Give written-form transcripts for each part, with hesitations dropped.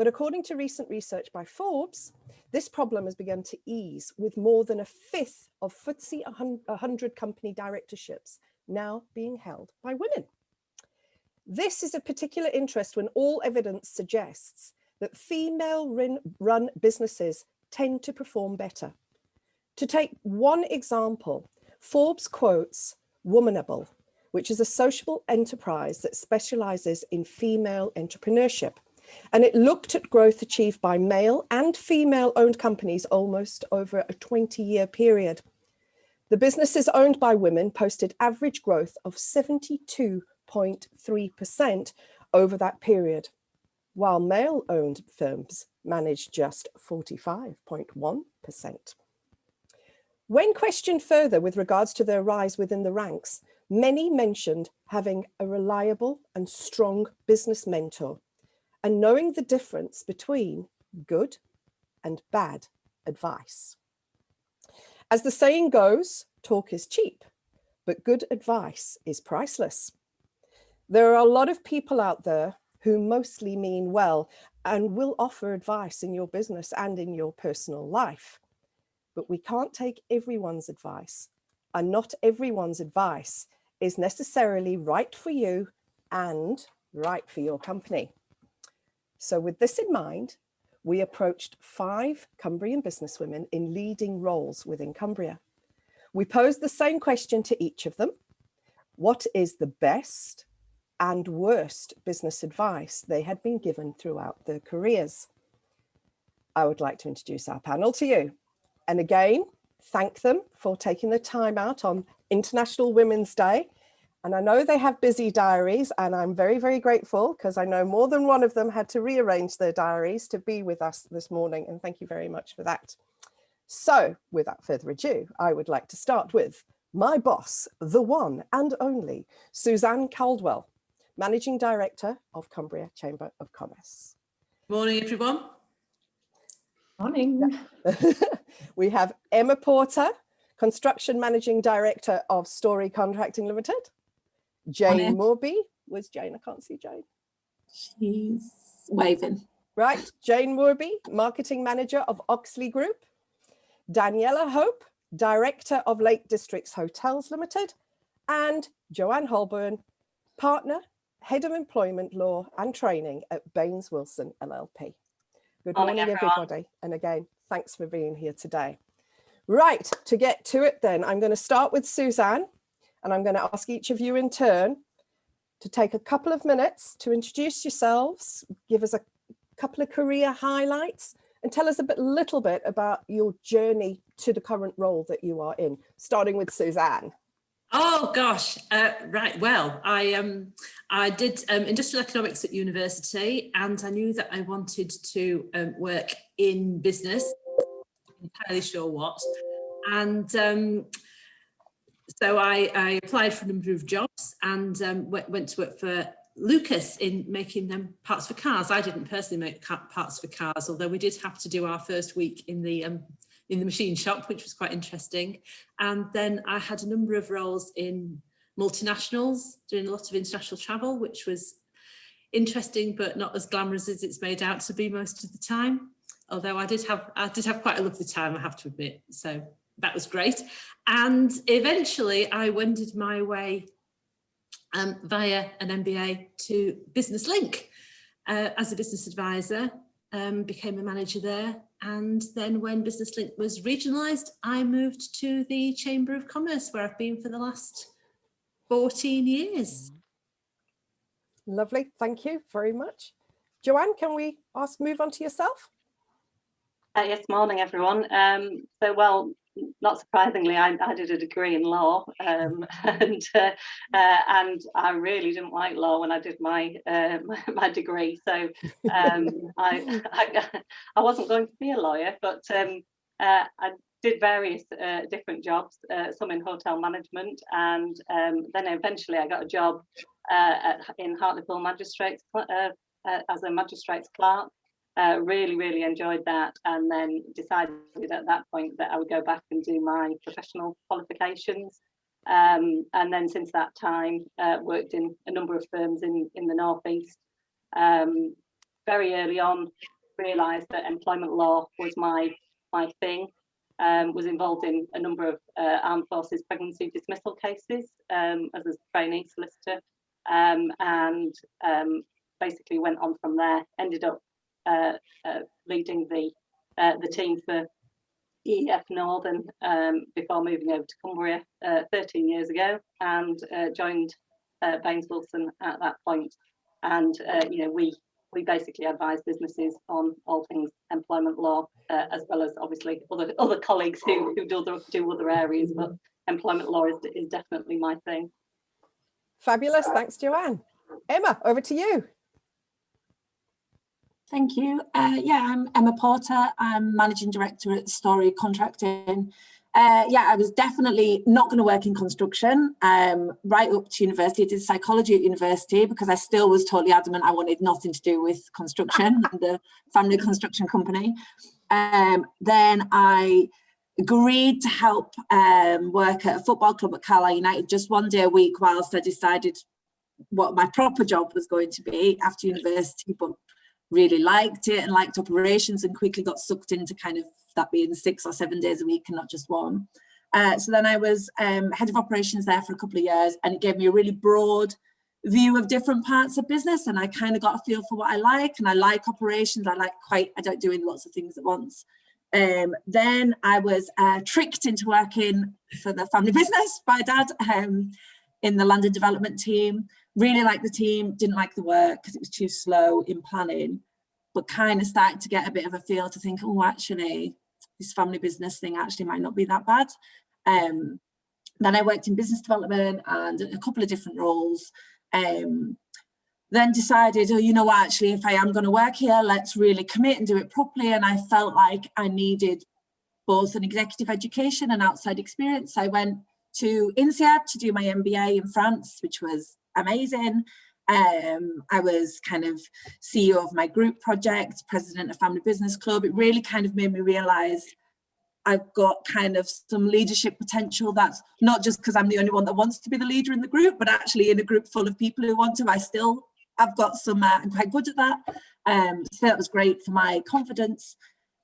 But according to recent research by Forbes, this problem has begun to ease, with more than a fifth of FTSE 100 company directorships now being held by women. This is of particular interest when all evidence suggests that female-run businesses tend to perform better. To take one example, Forbes quotes Womanable, which is a social enterprise that specializes in female entrepreneurship. And it looked at growth achieved by male and female-owned companies almost over a 20-year period. The businesses owned by women posted average growth of 72.3% over that period, while male-owned firms managed just 45.1%. When questioned further with regards to their rise within the ranks, many mentioned having a reliable and strong business mentor and knowing the difference between good and bad advice. As the saying goes, talk is cheap, but good advice is priceless. There are a lot of people out there who mostly mean well and will offer advice in your business and in your personal life. But we can't take everyone's advice, and not everyone's advice is necessarily right for you and right for your company. So with this in mind, we approached 5 Cumbrian businesswomen in leading roles within Cumbria. We posed the same question to each of them. What is the best and worst business advice they had been given throughout their careers? I would like to introduce our panel to you. And again, thank them for taking the time out on International Women's Day. And I know they have busy diaries, and I'm very, very grateful because I know more than one of them had to rearrange their diaries to be with us this morning. And thank you very much for that. So without further ado, I would like to start with my boss, the one and only Suzanne Caldwell, Managing Director of Cumbria Chamber of Commerce. Morning, everyone. Morning. We have Emma Porter, Construction Managing Director of Story Contracting Limited. Jayne Moorby. Where's Jayne? I can't see Jayne. She's waving. Right. Jayne Moorby, Marketing Manager of Oxley Group. Daniella Hope, Director of Lake Districts Hotels Limited. And Joanne Holborn, Partner, Head of Employment Law and Training at Baines Wilson LLP. Good morning, everybody. And again, thanks for being here today. Right, to get to it then, I'm going to start with Suzanne, and I'm going to ask each of you in turn to take a couple of minutes to introduce yourselves, give us a couple of career highlights, and tell us a little bit about your journey to the current role that you are in, starting with Suzanne. Oh gosh, right. Well, I did industrial economics at university, and I knew that I wanted to work in business. I'm entirely sure what. And so I applied for a number of jobs and went to work for Lucas in making them parts for cars. I didn't personally make parts for cars, although we did have to do our first week in the machine shop, which was quite interesting. And then I had a number of roles in multinationals, doing a lot of international travel, which was interesting, but not as glamorous as it's made out to be most of the time. Although I did have quite a lovely time, I have to admit. So that was great. And eventually I wended my way via an MBA to Business Link as a business advisor, became a manager there. And then when Business Link was regionalised, I moved to the Chamber of Commerce, where I've been for the last 14 years. Lovely, thank you very much. Joanne, can we move on to yourself? Yes, morning everyone. So, well, not surprisingly, I did a degree in law, and I really didn't like law when I did my my degree. So I wasn't going to be a lawyer, but I did various different jobs, some in hotel management, and then eventually I got a job in Hartlepool Magistrates as a magistrate's clerk. Really enjoyed that, and then decided at that point that I would go back and do my professional qualifications, and then since that time worked in a number of firms in the northeast, very early on realised that employment law was my thing. Was involved in a number of armed forces pregnancy dismissal cases as a trainee solicitor, and basically went on from there. Ended up leading the team for EF Northern before moving over to Cumbria 13 years ago, and joined Baines Wilson at that point. And you know, we basically advise businesses on all things employment law, as well as obviously other colleagues who do other areas, but employment law is definitely my thing. Fabulous, thanks Joanne. Emma, over to you. Thank you. Yeah, I'm Emma Porter. I'm Managing Director at Story Contracting. Yeah, I was definitely not going to work in construction right up to university. I did psychology at university because I still was totally adamant I wanted nothing to do with construction and the family construction company. Then I agreed to help work at a football club at Carlisle United just one day a week whilst I decided what my proper job was going to be after university, but really liked it and liked operations, and quickly got sucked into kind of that being 6 or 7 days a week and not just one. So then I was head of operations there for a couple of years, and it gave me a really broad view of different parts of business, and I kind of got a feel for what I like, and I like operations. I like doing lots of things at once. Then I was tricked into working for the family business by Dad in the land and development team. Really liked the team, didn't like the work because it was too slow in planning, but kind of started to get a bit of a feel to think, oh, actually, this family business thing actually might not be that bad. Then I worked in business development and a couple of different roles. Then decided, oh, you know what, actually, if I am going to work here, let's really commit and do it properly. And I felt like I needed both an executive education and outside experience. I went to INSEAD to do my MBA in France, which was amazing. I was kind of CEO of my group project, president of Family Business Club. It really kind of made me realise I've got kind of some leadership potential. That's not just because I'm the only one that wants to be the leader in the group, but actually in a group full of people who want to, I've got some, I'm quite good at that. So that was great for my confidence.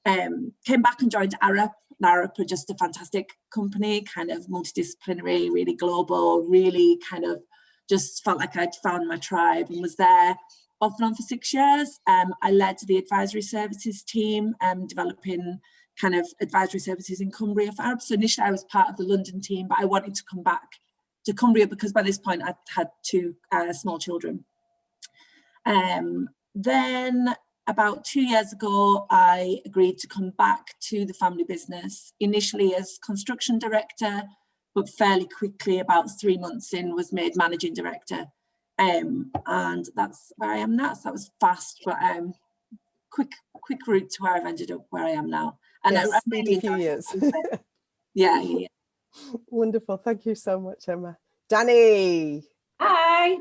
Came back and joined Arup. Arup are just a fantastic company, kind of multidisciplinary, really global, really kind of just felt like I'd found my tribe, and was there off and on for 6 years. I led the advisory services team, developing kind of advisory services in Cumbria for Arup. So initially I was part of the London team, but I wanted to come back to Cumbria because by this point I'd had 2 small children. Then about 2 years ago, I agreed to come back to the family business, initially as construction director, but fairly quickly, about 3 months in, was made managing director. And that's where I am now. So that was fast, but quick route to where I've ended up where I am now. And yes, I really a few years. yeah. Wonderful. Thank you so much, Emma. Danny. Hi.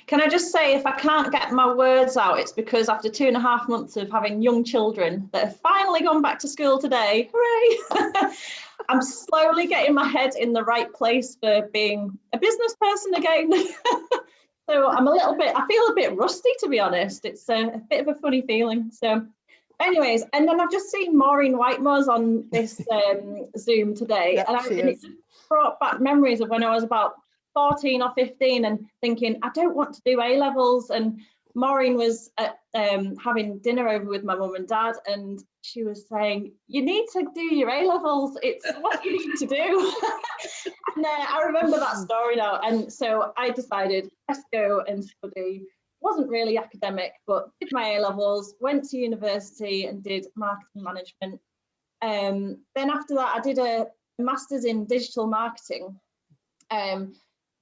Can I just say, if I can't get my words out, it's because after 2.5 months of having young children that have finally gone back to school today, hooray, I'm slowly getting my head in the right place for being a business person again. So I feel a bit rusty, to be honest. It's a bit of a funny feeling. So anyways, and then I've just seen Maureen Whitemore's on this Zoom today, Yep, and it just brought back memories of when I was about 14 or 15 and thinking, I don't want to do A-levels. And Maureen was at, having dinner over with my mum and dad, and she was saying, you need to do your A-levels, it's what you need to do. And I remember that story now, and so I decided, let's go and study. Wasn't really academic, but did my A-levels, went to university and did marketing management. Then after that I did a master's in digital marketing.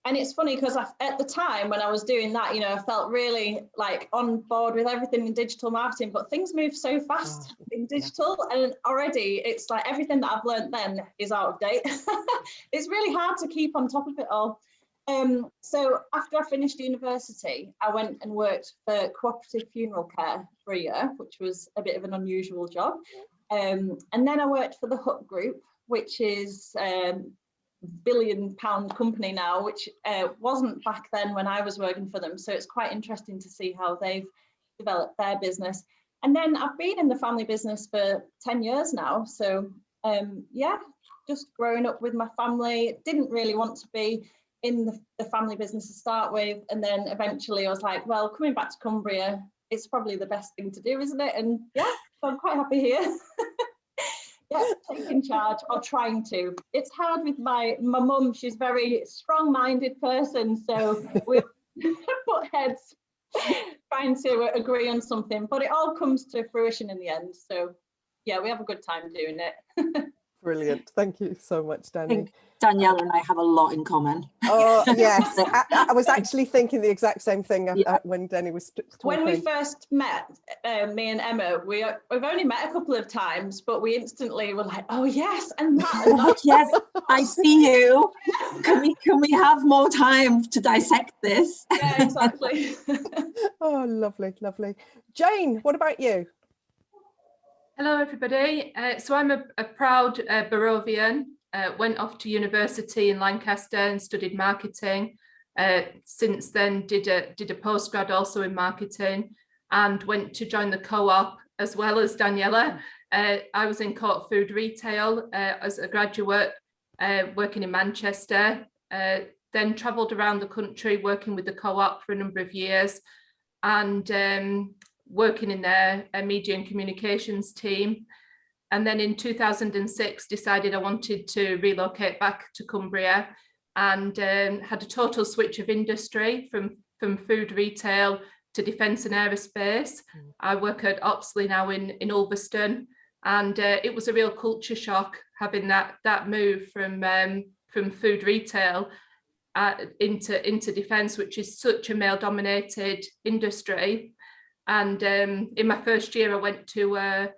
And it's funny because at the time when I was doing that, you know, I felt really like on board with everything in digital marketing, but things move so fast in digital, and already it's like everything that I've learned then is out of date. It's really hard to keep on top of it all. So after I finished university, I went and worked for cooperative funeral care for a year, which was a bit of an unusual job. And then I worked for the Hut Group, which is £1 billion company now, which wasn't back then when I was working for them. So it's quite interesting to see how they've develop their business. And then I've been in the family business for 10 years now. So yeah, just growing up with my family, didn't really want to be in the family business to start with. And then eventually I was like, well, coming back to Cumbria, it's probably the best thing to do, isn't it? And yeah, so I'm quite happy here. Yeah, taking charge or trying to. It's hard with my mum. She's a very strong-minded person, so we put heads trying to agree on something, but it all comes to fruition in the end. So yeah, we have a good time doing it. Brilliant. Thank you so much, I Danny. think Daniella and I have a lot in common. Oh, yes. I was actually thinking the exact same thing Yeah. when Danny was talking. When we first met, me and Emma, we've only met a couple of times, but we instantly were like, oh yes, and that. And that. Yes, I see you. Can we have more time to dissect this? Yeah, exactly. Oh, lovely, lovely. Jayne, what about you? Hello, everybody. So I'm a proud Barovian. Went off to university in Lancaster and studied marketing. Since then, did a postgrad also in marketing, and went to join the co-op as well as Daniella. I was in court food retail as a graduate, working in Manchester. Then travelled around the country working with the co-op for a number of years, and working in their media and communications team. And then in 2006 decided I wanted to relocate back to Cumbria, and had a total switch of industry from food retail to defence and aerospace. I work at Oxley now in Ulverston, and it was a real culture shock having that move from food retail into defence, which is such a male dominated industry. And in my first year, I went to a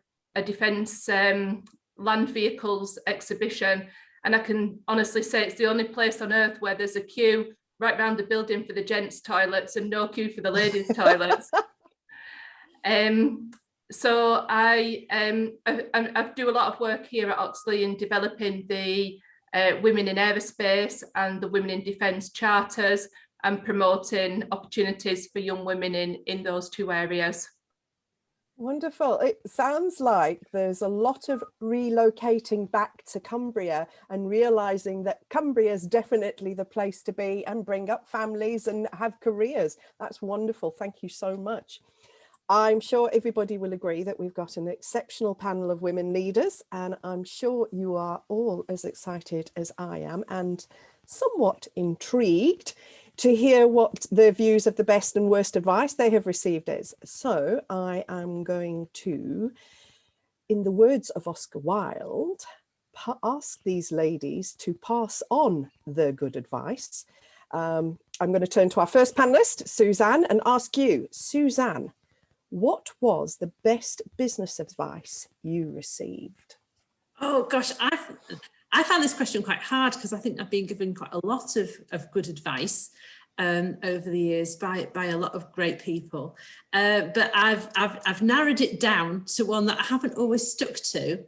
defence land vehicles exhibition, and I can honestly say it's the only place on earth where there's a queue right round the building for the gents' toilets and no queue for the ladies' toilets. So I do a lot of work here at Oxley in developing the Women in Aerospace and the Women in Defence charters, and promoting opportunities for young women in those two areas. Wonderful. It sounds like there's a lot of relocating back to Cumbria and realizing that Cumbria is definitely the place to be and bring up families and have careers. That's wonderful. Thank you so much. I'm sure everybody will agree that we've got an exceptional panel of women leaders, and I'm sure you are all as excited as I am and somewhat intrigued to hear what the views of the best and worst advice they have received is. So I am going to, in the words of Oscar Wilde, ask these ladies to pass on the good advice. I'm going to turn to our first panelist, Suzanne, and ask you, Suzanne, what was the best business advice you received? Oh gosh, I found this question quite hard because I think I've been given quite a lot of good advice over the years by a lot of great people, but I've narrowed it down to one that I haven't always stuck to,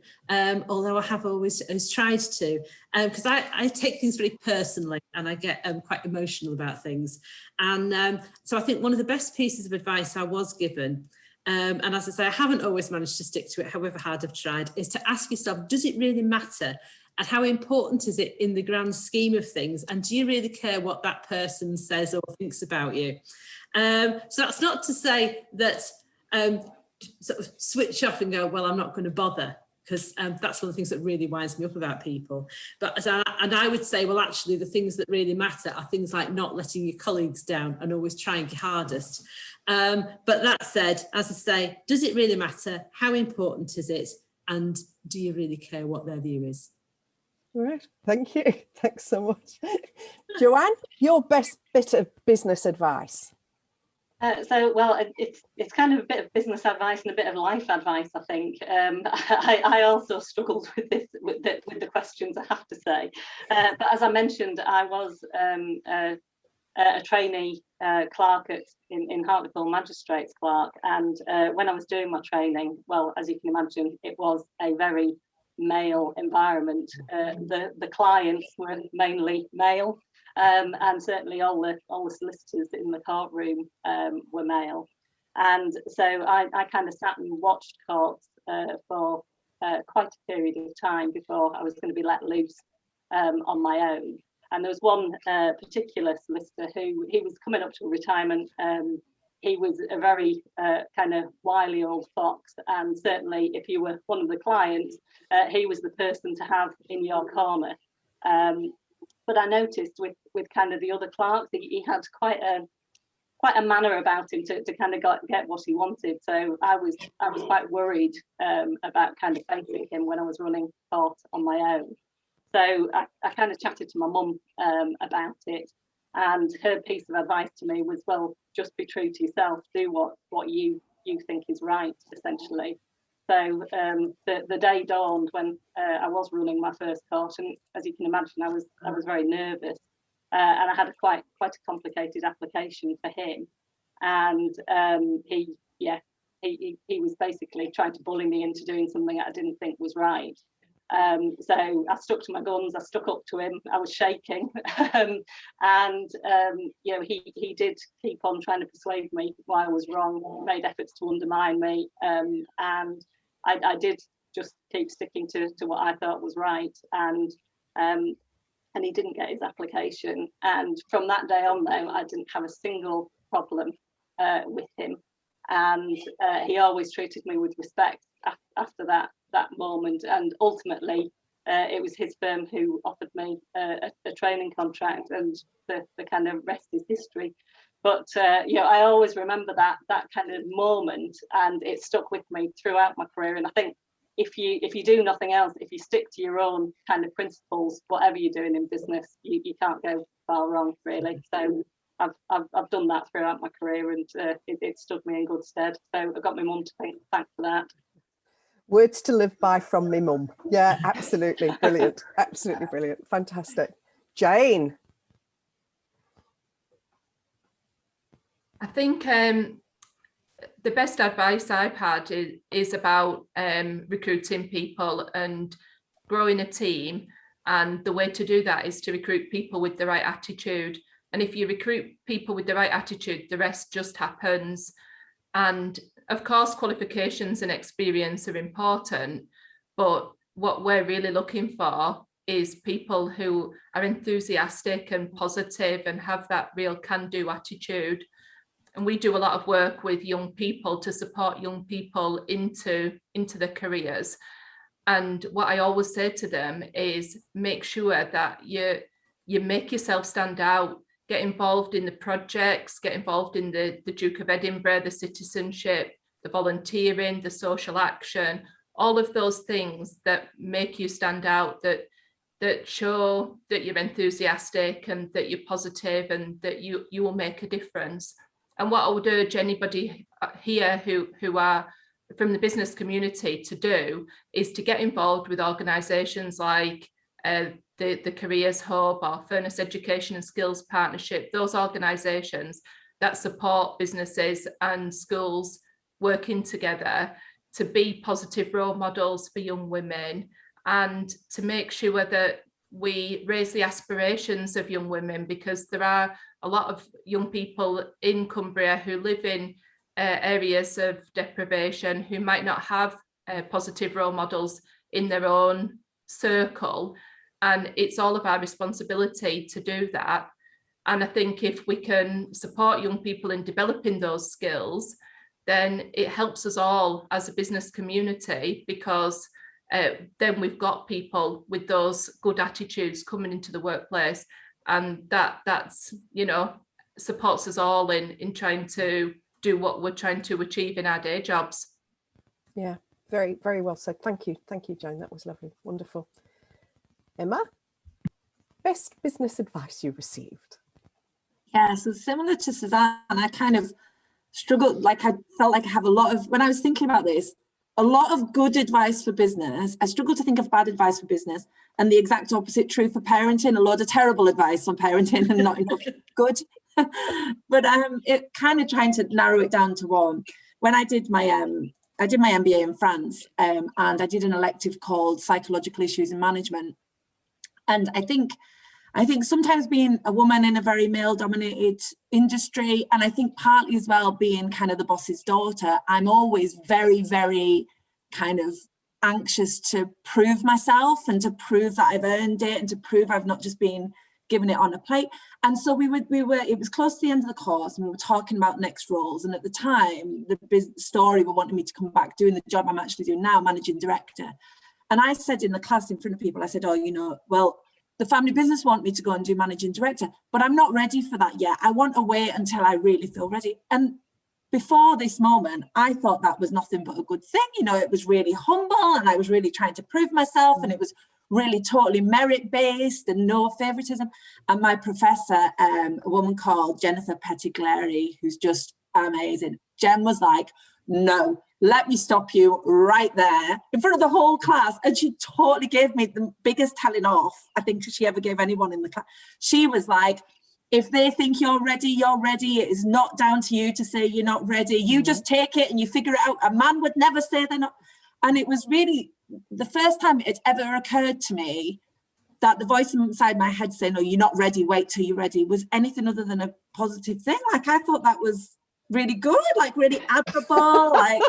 although I have always tried to, because I take things very personally and I get quite emotional about things, and so I think one of the best pieces of advice I was given, and as I say, I haven't always managed to stick to it, however hard I've tried, is to ask yourself, does it really matter? And how important is it in the grand scheme of things? And do you really care what that person says or thinks about you? So that's not to say that sort of switch off and go, well, I'm not going to bother, because that's one of the things that really winds me up about people. But I would say, well, actually, the things that really matter are things like not letting your colleagues down and always trying your hardest. But that said, as I say, does it really matter? How important is it? And do you really care what their view is? All right, thank you. Thanks so much. Joanne, your best bit of business advice? Well, it's kind of a bit of business advice and a bit of life advice, I think. I also struggled with this, with the questions, I have to say. But as I mentioned, I was a trainee clerk in Hartlepool, magistrates clerk, and when I was doing my training, well, as you can imagine, it was a very male environment. The clients were mainly male, and certainly all the solicitors in the courtroom were male. And so I kind of sat and watched courts for quite a period of time before I was going to be let loose on my own. And there was one particular solicitor who, he was coming up to retirement. He was a very kind of wily old fox, and certainly if you were one of the clients, he was the person to have in your corner. But I noticed with kind of the other clerks, he had quite a manner about him to kind of get what he wanted. So I was quite worried about kind of facing him when I was running court on my own. So I kind of chatted to my mum about it, and her piece of advice to me was, well, just be true to yourself, do what you think is right, essentially. So the day dawned when I was running my first court, and as you can imagine, I was very nervous, and I had quite a complicated application for him, and he was basically trying to bully me into doing something I didn't think was right. So I stuck to my guns, I stuck up to him, I was shaking, and you know, he did keep on trying to persuade me why I was wrong, made efforts to undermine me, and I did just keep sticking to what I thought was right, and he didn't get his application. And from that day on, though, I didn't have a single problem with him, and he always treated me with respect after that moment. And ultimately it was his firm who offered me a training contract, and the kind of rest is history. But you know, I always remember that kind of moment, and it stuck with me throughout my career. And I think if you do nothing else, if you stick to your own kind of principles, whatever you're doing in business, you can't go far wrong, really. So I've done that throughout my career, and it stood me in good stead. So I got my mum to thank for that. Words to live by from me mum. Yeah, absolutely brilliant. Absolutely brilliant. Fantastic. Jayne. I think the best advice I've had is about recruiting people and growing a team. And the way to do that is to recruit people with the right attitude. And if you recruit people with the right attitude, the rest just happens. And of course, qualifications and experience are important, but what we're really looking for is people who are enthusiastic and positive and have that real can-do attitude. And we do a lot of work with young people to support young people into their careers. And what I always say to them is make sure that you make yourself stand out, get involved in the projects, get involved in the Duke of Edinburgh, the citizenship, the volunteering, the social action, all of those things that make you stand out, that show that you're enthusiastic and that you're positive and that you will make a difference. And what I would urge anybody here who are from the business community to do is to get involved with organisations like the Careers Hub or Furness Education and Skills Partnership, those organisations that support businesses and schools working together to be positive role models for young women, and to make sure that we raise the aspirations of young women, because there are a lot of young people in Cumbria who live in areas of deprivation, who might not have positive role models in their own circle. And it's all of our responsibility to do that. And I think if we can support young people in developing those skills, then it helps us all as a business community, because then we've got people with those good attitudes coming into the workplace, and that's, you know, supports us all in trying to do what we're trying to achieve in our day jobs. Yeah, very, very well said. Thank you, Jayne. That was lovely, wonderful. Emma, best business advice you received? Yeah, so similar to Suzanne, I kind of struggled, like I felt like I have a lot of, when I was thinking about this, a lot of good advice for business. I struggled to think of bad advice for business, and the exact opposite true for parenting, a lot of terrible advice on parenting and not enough good. But it kind of trying to narrow it down to one. When I did my MBA in France, and I did an elective called Psychological Issues in Management. And I think I think sometimes being a woman in a very male-dominated industry, and I think partly as well being kind of the boss's daughter, I'm always very, very kind of anxious to prove myself and to prove that I've earned it and to prove I've not just been given it on a plate. And so it was close to the end of the course and we were talking about next roles. And at the time, the business story were wanting me to come back doing the job I'm actually doing now, managing director. And I said in the class in front of people, I said, oh, you know, well, the family business want me to go and do managing director, but I'm not ready for that yet. I want to wait until I really feel ready. And before this moment, I thought that was nothing but a good thing. You know, it was really humble and I was really trying to prove myself and it was really totally merit-based and no favoritism. And my professor, a woman called Jennifer Pettiglery, who's just amazing, Jen was like, no, let me stop you right there in front of the whole class. And she totally gave me the biggest telling off I think she ever gave anyone in the class. She was like, if they think you're ready, you're ready. It is not down to you to say you're not ready. You just take it and you figure it out. A man would never say they're not. And it was really the first time it ever occurred to me that the voice inside my head saying, oh, you're not ready, wait till you're ready, was anything other than a positive thing. Like, I thought that was really good, like really admirable. Like,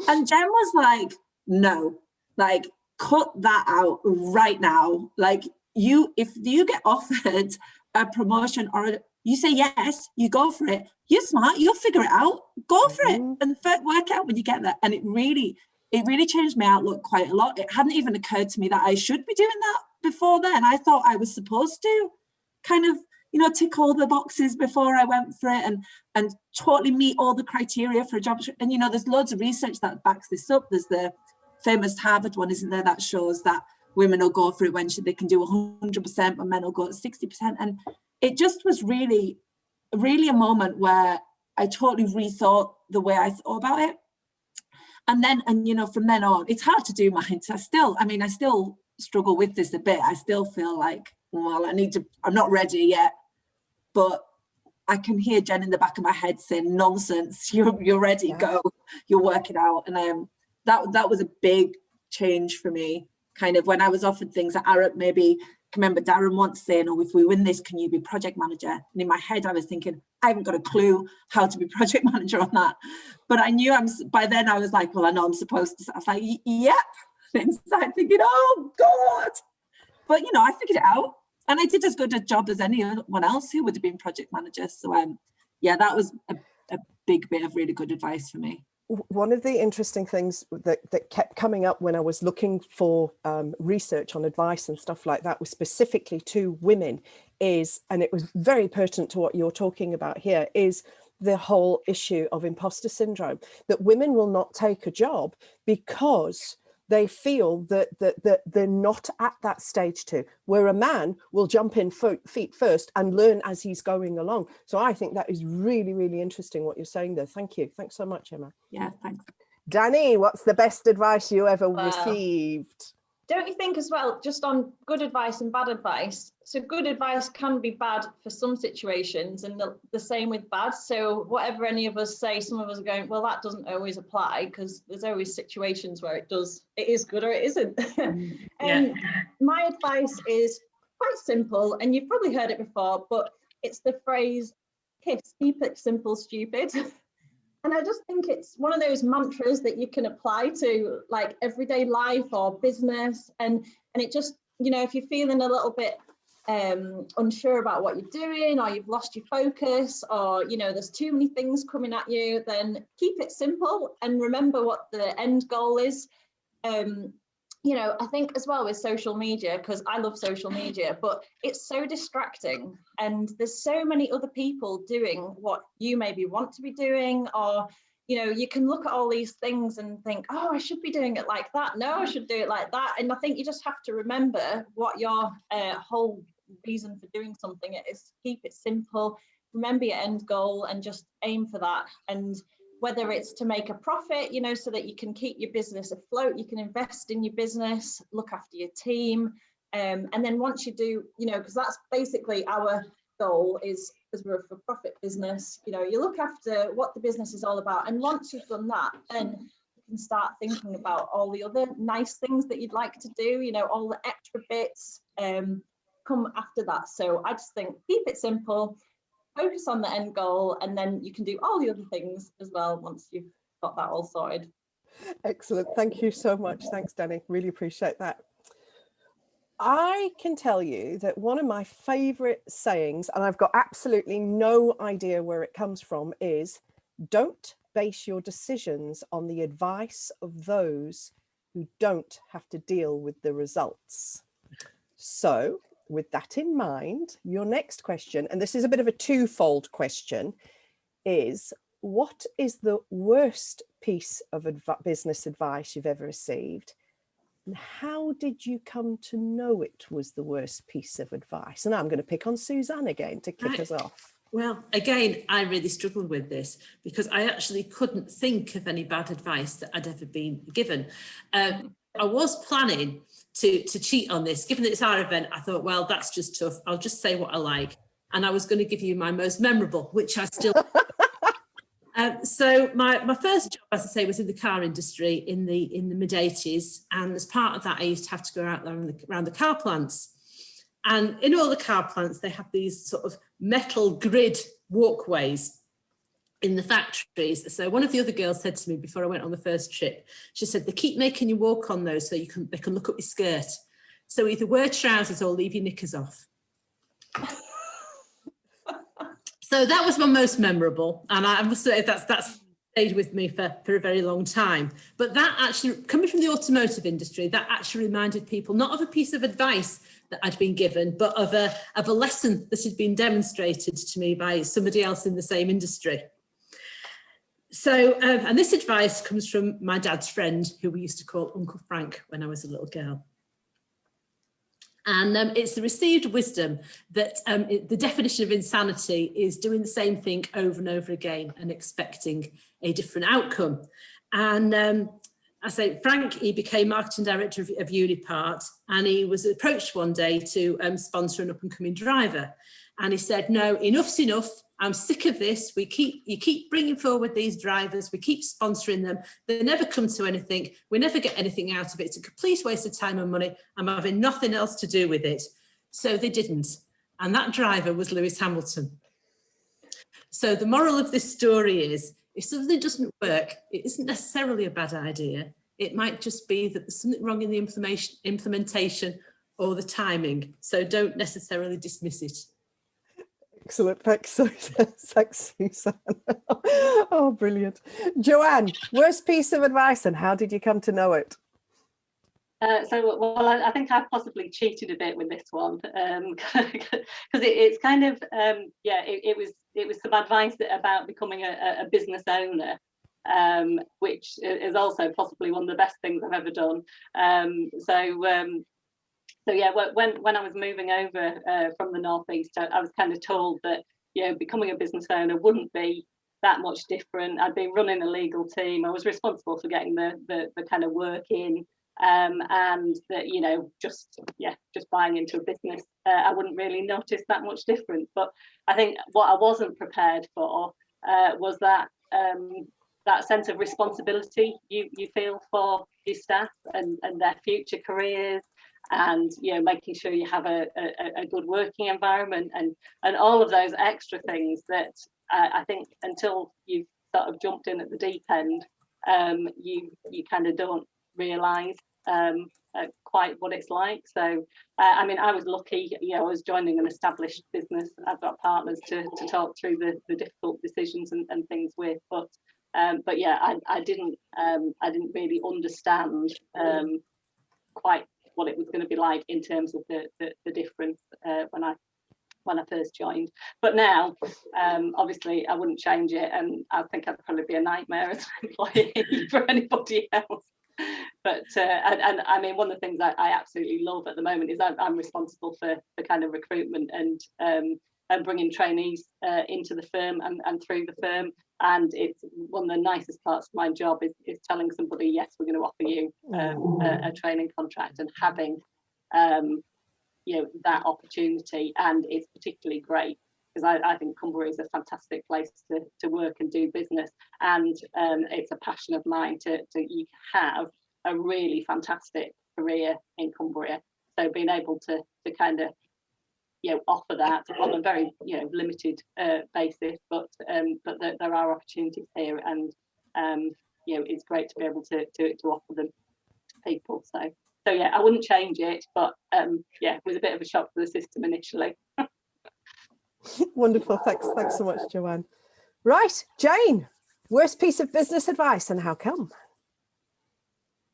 and Jen was like, no, like, cut that out right now. Like, if you get offered a promotion or you say yes, you go for it. You're smart, you'll figure it out. Go for it and work out when you get there. And it really changed my outlook quite a lot. It hadn't even occurred to me that I should be doing that before then. I thought I was supposed to kind of, you know, tick all the boxes before I went for it and totally meet all the criteria for a job. And, you know, there's loads of research that backs this up. There's the famous Harvard one, isn't there, that shows that women will go for it when they can do 100%, but men will go at 60%. And it just was really, really a moment where I totally rethought the way I thought about it. And you know, from then on, it's hard to do mine. I still struggle with this a bit. I still feel like, well, I'm not ready yet. But I can hear Jen in the back of my head saying, nonsense, you're ready, go, you're working out. And that was a big change for me. Kind of when I was offered things at Arup, maybe I can remember Darren once saying, oh, if we win this, can you be project manager? And in my head, I was thinking, I haven't got a clue how to be project manager on that. But I knew by then I was like, well, I know I'm supposed to. I was like, yep. And inside thinking, oh, God. But, you know, I figured it out. And I did as good a job as anyone else who would have been project manager. So, yeah, that was a big bit of really good advice for me. One of the interesting things that kept coming up when I was looking for research on advice and stuff like that was specifically to women is, and it was very pertinent to what you're talking about here, is the whole issue of imposter syndrome, that women will not take a job because they feel that they're not at that stage to, where a man will jump in feet first and learn as he's going along. So I think that is really, really interesting what you're saying there. Thank you. Thanks so much, Emma. Yeah, thanks. Danny, what's the best advice you ever received? Don't you think as well, just on good advice and bad advice? So good advice can be bad for some situations and the same with bad. So whatever any of us say, some of us are going, well, that doesn't always apply because there's always situations where it is good or it isn't. My advice is quite simple, and you've probably heard it before, but it's the phrase, keep it simple, stupid. And I just think it's one of those mantras that you can apply to like everyday life or business. And it just, you know, if you're feeling a little bit unsure about what you're doing, or you've lost your focus, or, you know, there's too many things coming at you, then keep it simple and remember what the end goal is. You know, I think as well with social media, because I love social media, but it's so distracting and there's so many other people doing what you maybe want to be doing, or, you know, you can look at all these things and think, oh, I should be doing it like that. No, I should do it like that. And I think you just have to remember what your whole reason for doing something is. Keep it simple, remember your end goal and just aim for that. And whether it's to make a profit, you know, so that you can keep your business afloat, you can invest in your business, look after your team. And then once you do, you know, because that's basically our goal is, because we're a for-profit business, you know, you look after what the business is all about. And once you've done that, then you can start thinking about all the other nice things that you'd like to do, you know, all the extra bits. come after that. So I just think keep it simple, focus on the end goal, and then you can do all the other things as well once you've got that all sorted. Excellent. Thank you so much. Thanks, Danny. Really appreciate that. I can tell you that one of my favourite sayings, and I've got absolutely no idea where it comes from, is don't base your decisions on the advice of those who don't have to deal with the results. So with that in mind, your next question, and this is a bit of a twofold question, is what is the worst piece of business advice you've ever received? And how did you come to know it was the worst piece of advice? And I'm going to pick on Suzanne again to kick us off. Well, again, I really struggled with this because I actually couldn't think of any bad advice that I'd ever been given. I was planning to cheat on this. Given that it's our event, I thought, well, that's just tough. I'll just say what I like. And I was going to give you my most memorable, which I still... So my first job, as I say, was in the car industry in the mid-80s. And as part of that, I used to have to go out there around the car plants. And in all the car plants, they have these sort of metal grid walkways in the factories. So one of the other girls said to me before I went on the first trip, she said, they keep making you walk on those so they can look up your skirt. So either wear trousers or leave your knickers off. So that was my most memorable, and I must say that's stayed with me for a very long time. But that actually, coming from the automotive industry, that actually reminded people not of a piece of advice that I'd been given, but of a lesson that had been demonstrated to me by somebody else in the same industry. So, and this advice comes from my dad's friend, who we used to call Uncle Frank when I was a little girl. And it's the received wisdom that the definition of insanity is doing the same thing over and over again and expecting a different outcome. And I say, Frank, he became marketing director of Unipart, and he was approached one day to sponsor an up-and-coming driver. And he said, no, enough's enough. I'm sick of this. You keep bringing forward these drivers. We keep sponsoring them. They never come to anything. We never get anything out of it. It's a complete waste of time and money. I'm having nothing else to do with it. So they didn't. And that driver was Lewis Hamilton. So the moral of this story is, if something doesn't work, it isn't necessarily a bad idea. It might just be that there's something wrong in the implementation or the timing. So don't necessarily dismiss it. Excellent. Thanks, Suzanne. Oh, brilliant. Joanne, worst piece of advice, and how did you come to know it? I think I've possibly cheated a bit with this one because it's kind of it was some advice about becoming a business owner, which is also possibly one of the best things I've ever done. So yeah, when I was moving over from the northeast, I was kind of told that becoming a business owner wouldn't be that much different. I'd been running a legal team. I was responsible for getting the kind of work in, and that just buying into a business, I wouldn't really notice that much difference. But I think what I wasn't prepared for was that sense of responsibility you feel for your staff and their future careers. And making sure you have a good working environment and all of those extra things that I think until you've sort of jumped in at the deep end, you kind of don't realise quite what it's like. So I mean, I was lucky. I was joining an established business. I've got partners to talk through the difficult decisions and things with. But yeah, I didn't really understand quite what it was going to be like in terms of the difference when I first joined. But now, obviously, I wouldn't change it, and I think I'd probably be a nightmare as an employee for anybody else. But and I mean, one of the things I absolutely love at the moment is I'm responsible for kind of recruitment and bringing trainees into the firm and through the firm. And it's one of the nicest parts of my job is telling somebody, yes, we're going to offer you a training contract, and having that opportunity. And it's particularly great because I think Cumbria is a fantastic place to work and do business, and it's a passion of mine to you have a really fantastic career in Cumbria. So being able to kind of offer that on a very limited basis, but there are opportunities here, and it's great to be able to offer them to people. So yeah, I wouldn't change it, but it was a bit of a shock to the system initially. Wonderful, thanks so much, Joanne. Right, Jayne, worst piece of business advice and how come?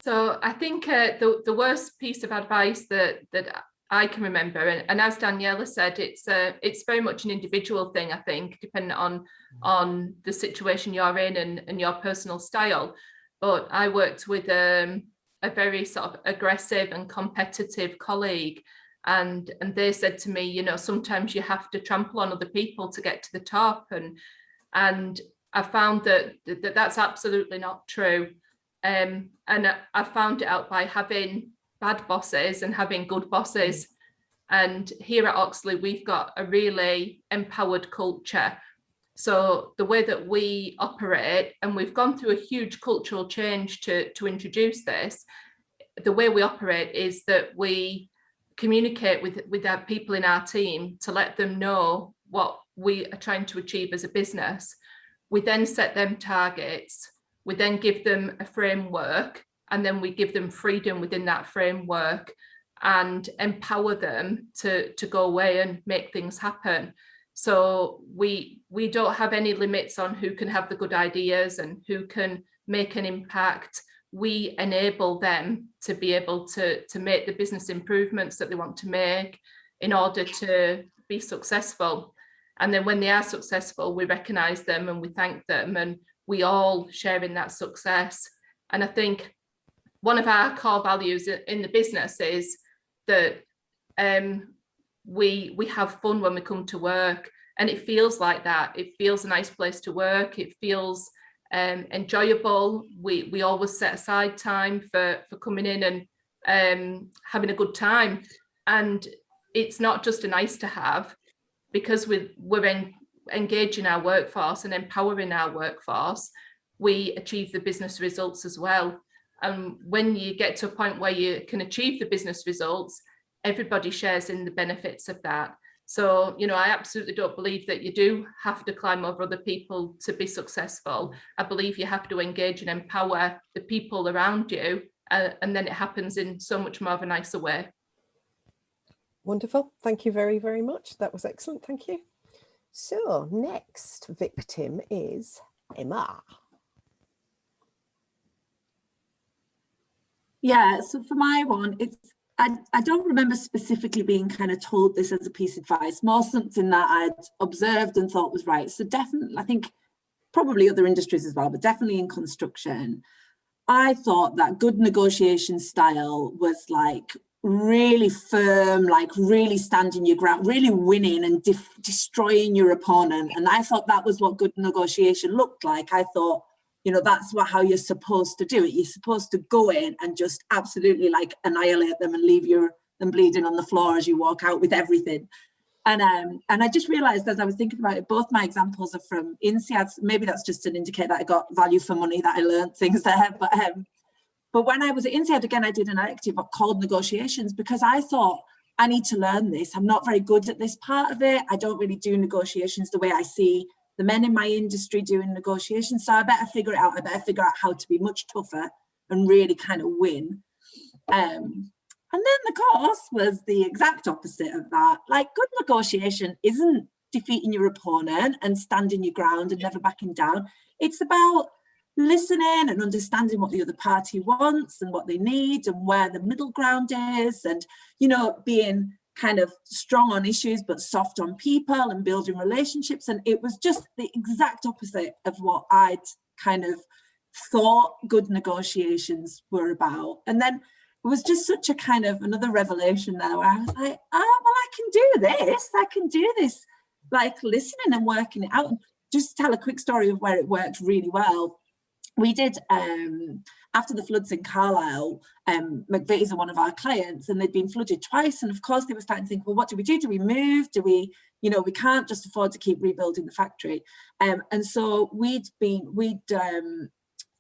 So I think the worst piece of advice that I can remember, and as Daniella said, it's very much an individual thing, I think, depending on the situation you're in and your personal style. But I worked with a very sort of aggressive and competitive colleague, and they said to me, sometimes you have to trample on other people to get to the top, and I found that's absolutely not true. And I found it out by having bad bosses and having good bosses. And here at Oxley, we've got a really empowered culture. So the way that we operate, and we've gone through a huge cultural change to introduce this, the way we operate is that we communicate with our people in our team to let them know what we are trying to achieve as a business. We then set them targets. We then give them a framework, and then we give them freedom within that framework and empower them to go away and make things happen. So we don't have any limits on who can have the good ideas and who can make an impact. We enable them to be able to make the business improvements that they want to make in order to be successful. And then when they are successful, we recognise them and we thank them, and we all share in that success. And I think one of our core values in the business is that we have fun when we come to work, and it feels like that. It feels a nice place to work. It feels enjoyable. We always set aside time for coming in and having a good time. And it's not just a nice to have, because we're engaging our workforce and empowering our workforce, we achieve the business results as well. And when you get to a point where you can achieve the business results, everybody shares in the benefits of that. So, I absolutely don't believe that you do have to climb over other people to be successful. I believe you have to engage and empower the people around you, and then it happens in so much more of a nicer way. Wonderful. Thank you very, very much. That was excellent. Thank you. So next victim is Emma. Yeah, so for my one, I don't remember specifically being kind of told this as a piece of advice, more something that I'd observed and thought was right. So definitely, I think probably other industries as well, but definitely in construction, I thought that good negotiation style was like really firm, like really standing your ground, really winning and destroying your opponent. And I thought that was what good negotiation looked like. I thought, that's how you're supposed to do it. You're supposed to go in and just absolutely like annihilate them and leave them bleeding on the floor as you walk out with everything. And I just realized as I was thinking about it, both my examples are from INSEAD. Maybe that's just an indicator that I got value for money, that I learned things there. But when I was at INSEAD, again, I did an elective called negotiations, because I thought, I need to learn this. I'm not very good at this part of it. I don't really do negotiations the way I see the men in my industry doing negotiations. So I better figure it out. I better figure out how to be much tougher and really kind of win. And then the course was the exact opposite of that. Like, good negotiation isn't defeating your opponent and standing your ground and never backing down. It's about listening and understanding what the other party wants and what they need and where the middle ground is, and being kind of strong on issues but soft on people and building relationships. And it was just the exact opposite of what I'd kind of thought good negotiations were about. And then it was just such a kind of another revelation there, where I was like, I can do this, like listening and working it out. And just to tell a quick story of where it worked really well. We did, after the floods in Carlisle, McVitie's are one of our clients, and they'd been flooded twice. And of course they were starting to think, well, what do we do? Do we move? Do we, we can't just afford to keep rebuilding the factory. And so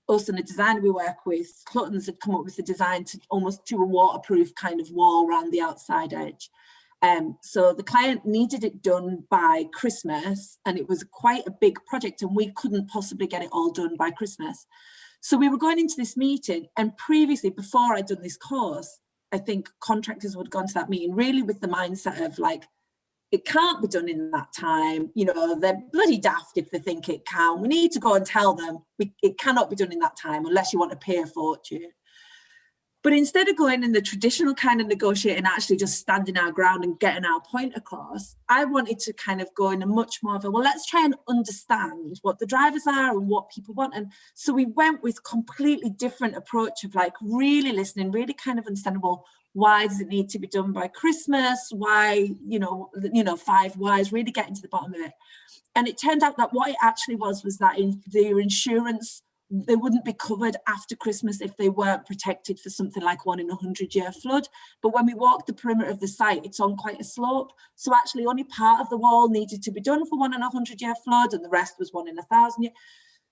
us and the designer we work with, Clutton's, had come up with a design to almost do a waterproof kind of wall around the outside edge. So the client needed it done by Christmas, and it was quite a big project, and we couldn't possibly get it all done by Christmas. So we were going into this meeting, and previously, before I'd done this course, I think contractors would have gone to that meeting really with the mindset of like, it can't be done in that time. You know, they're bloody daft if they think it can. We need to go and tell them it cannot be done in that time unless you want to pay a fortune. But instead of going in the traditional kind of negotiating, actually just standing our ground and getting our point across, I wanted to kind of go in a much more of a, well, let's try and understand what the drivers are and what people want. And so we went with completely different approach of like really listening, really kind of understandable. Why does it need to be done by Christmas? Why, you know, 5 whys, really getting to the bottom of it. And it turned out that what it actually was that in their insurance, they wouldn't be covered after Christmas if they weren't protected for something like 1 in 100-year flood. But when we walked the perimeter of the site, it's on quite a slope. So actually only part of the wall needed to be done for 1 in 100-year flood, and the rest was 1 in 1,000-year.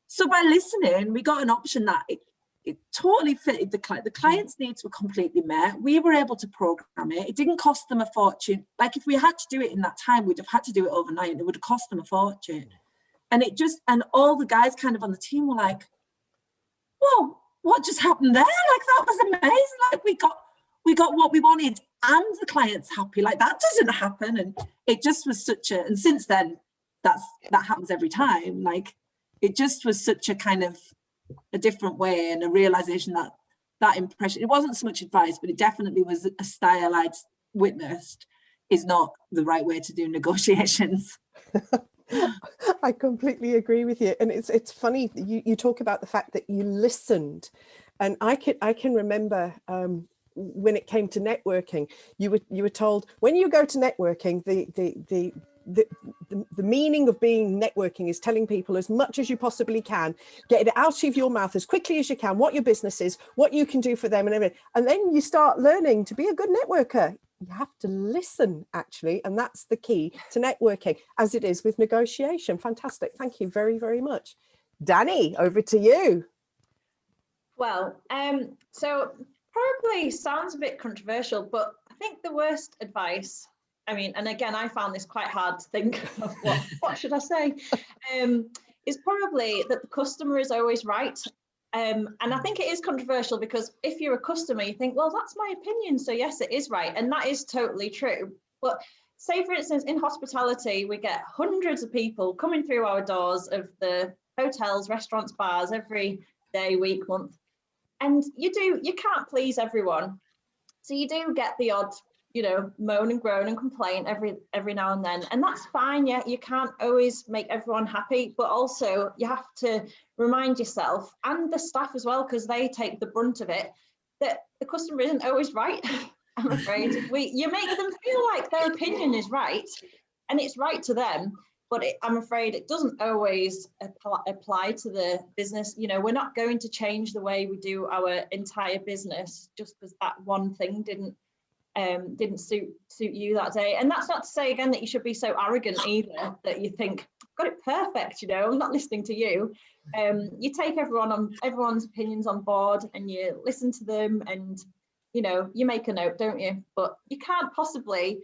So by listening, we got an option that it totally fitted the client. The client's needs were completely met. We were able to program it. It didn't cost them a fortune. Like if we had to do it in that time, we'd have had to do it overnight, and it would have cost them a fortune. And and all the guys kind of on the team were like, whoa, what just happened there? Like that was amazing. Like we got what we wanted and the client's happy. Like that doesn't happen. And it just was and since then that happens every time. Like it just was such a kind of a different way, and a realization that impression, it wasn't so much advice, but it definitely was a style I'd witnessed is not the right way to do negotiations. I completely agree with you. And it's funny, you talk about the fact that you listened. And I can remember when it came to networking, you were told when you go to networking, the meaning of being networking is telling people as much as you possibly can, get it out of your mouth as quickly as you can, what your business is, what you can do for them and everything. And then you start learning to be a good networker. You have to listen, actually, and that's the key to networking, as it is with negotiation. Fantastic. Thank you very, very much. Danny, over to you. Well, so probably sounds a bit controversial, but I think the worst advice, I mean, and again, I found this quite hard to think of what should I say, is probably that the customer is always right. And I think it is controversial because if you're a customer, you think, well, that's my opinion. So yes, it is right. And that is totally true. But say, for instance, in hospitality, we get hundreds of people coming through our doors of the hotels, restaurants, bars every day, week, month. And you can't please everyone. So you do get the odd, moan and groan and complain every now and then. And that's fine. Yeah, you can't always make everyone happy, but also you have to remind yourself and the staff as well, because they take the brunt of it, that the customer isn't always right. I'm afraid you make them feel like their opinion is right and it's right to them, but I'm afraid it doesn't always apply to the business. We're not going to change the way we do our entire business just because that one thing didn't suit you that day. And that's not to say again that you should be so arrogant either that you think I've got it perfect, I'm not listening to you. You take everyone's opinions on board and you listen to them, and you make a note, don't you? But you can't possibly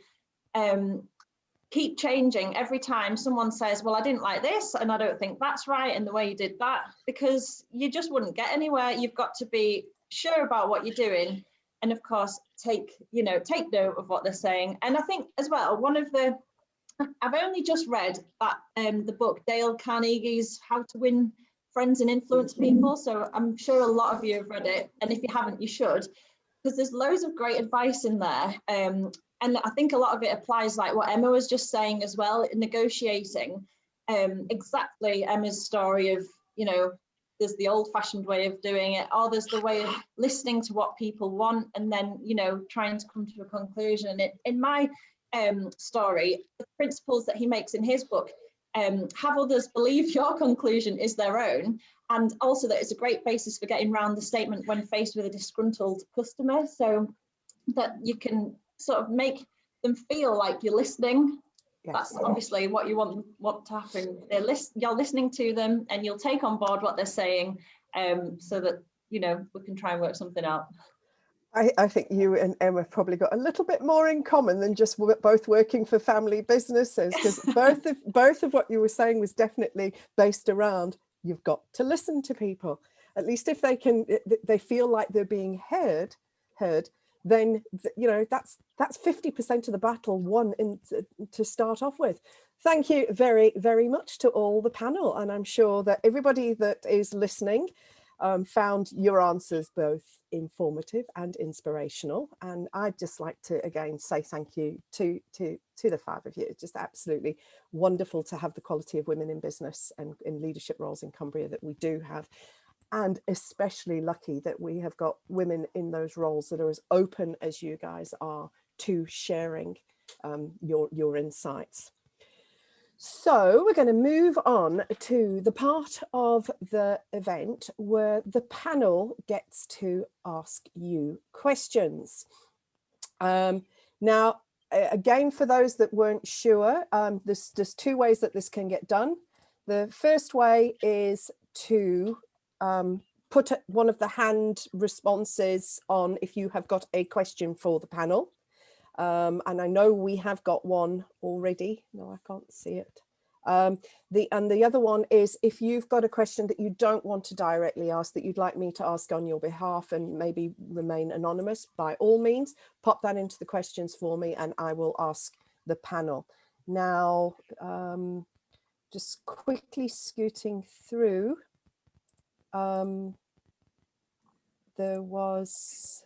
keep changing every time someone says, well, I didn't like this and I don't think that's right and the way you did that, because you just wouldn't get anywhere. You've got to be sure about what you're doing, and of course take note of what they're saying. And I think as well, I've only just read that the book Dale Carnegie's How to Win Friends and Influence People, so I'm sure a lot of you have read it, and if you haven't, you should, because there's loads of great advice in there. And I think a lot of it applies, like what Emma was just saying as well, in negotiating. Exactly Emma's story of, there's the old-fashioned way of doing it, or there's the way of listening to what people want and then, trying to come to a conclusion. In my story, the principles that he makes in his book, have others believe your conclusion is their own, and also that it's a great basis for getting around the statement when faced with a disgruntled customer, so that you can sort of make them feel like you're listening. Yes. That's obviously what you want to happen. You're listening to them and you'll take on board what they're saying, so that we can try and work something out. I think you and Emma probably got a little bit more in common than just both working for family businesses, because both of what you were saying was definitely based around you've got to listen to people. At least if they feel like they're being heard, then you know that's 50% of the battle won to start off with. Thank you very, very much to all the panel, and I'm sure that everybody that is listening found your answers both informative and inspirational. And I'd just like to again say thank you to the five of you. It's just absolutely wonderful to have the quality of women in business and in leadership roles in Cumbria that we do have, and especially lucky that we have got women in those roles that are as open as you guys are to sharing your insights. So we're going to move on to the part of the event where the panel gets to ask you questions. Now, again, for those that weren't sure, there's two ways that this can get done. The first way is to put one of the hand responses on if you have got a question for the panel. And I know we have got one already. No, I can't see it. The other one is if you've got a question that you don't want to directly ask, that you'd like me to ask on your behalf and maybe remain anonymous, by all means, pop that into the questions for me and I will ask the panel. Now, just quickly scooting through, there was...